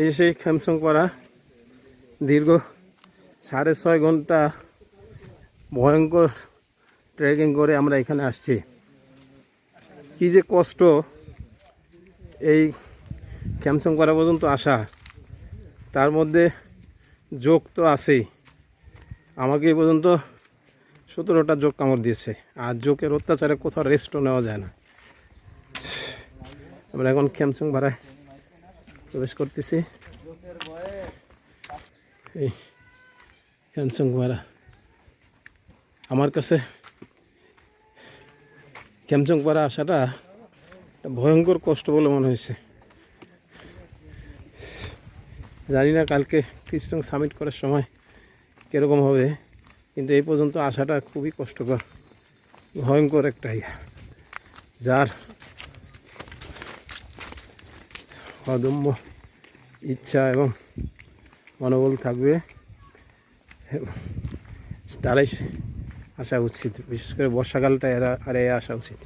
এই সেই খেমসংপাড়া দীর্ঘ 6.5 ঘন্টা ভয়ঙ্কর ট্রেকিং করে আমরা এখানে আসছি। কি যে কষ্ট এই খেমসংপাড়া পর্যন্ত আসা, তার মধ্যে যোগ তো আছেই। আমাকে এই পর্যন্ত 17টা যোগ কামড় দিয়েছে, আর যোগের অত্যাচারে কোথাও রেস্টও নেওয়া যায় না। আমরা এখন খেমসংপাড়ায় প্রবেশ করতেছি। এই খেমসংপাড়া আমার কাছে খেমসংপাড়া আসাটা ভয়ঙ্কর কষ্ট বলে মনে হয়েছে। জানি না কালকে কৃষ্ণ সামিট করার সময় কীরকম হবে, কিন্তু এই পর্যন্ত আসাটা খুবই কষ্টকর, ভয়ঙ্কর একটা যার অদম্য ইচ্ছা এবং মনোবল থাকবে তারাই আসা উচিত। বিশেষ করে বর্ষাকালটা এরা আসা উচিত।